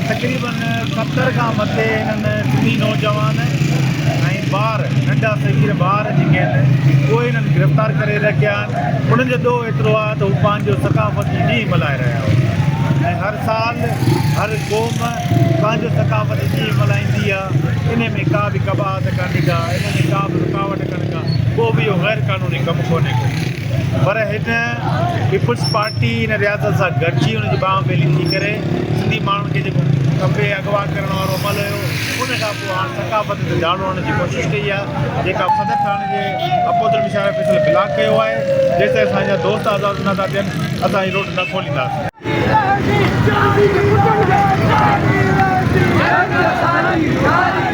तक़रीबन 70 खां मथे हिननि टिनी नौजवान ऐं ॿार नंढा सगीर ॿार जेके आहिनि उहे हिननि गिरफ़्तार करे रखिया आहिनि। उन्हनि जो ॾोह एतिरो आहे त हू पंहिंजो सकाफ़ती ॾींहुं मल्हाए रहिया हुआ ऐं हर साल हर क़ौम पंहिंजो सकाफ़ती ॾींहुं मल्हाईंदी आहे। इन में का बि कबाहत कान्हे का, इन में का बि रुकावट कान्हे का, को बि इहो गैर क़ानूनी कमु कोन्हे को। पर हिन पीपुल्स पार्टी हिन रियासत सां गॾिजी हुनजी बांह ॿेली थी करे सिंधी माण्हुनि खे जेको खपे अगवा करण वारो अमल हुयो उन खां पोइ हाणे सकाफ़त ते झाड़ू हणण जी कोशिशि कई आहे जेका सदर थाणे जे अपोदर विशाल फैसल ब्लॉक कयो आहे। जेसिताईं असांजा दोस्त आज़ादु न था थियनि असां हीअ रोड न खोलींदासीं। Charlie!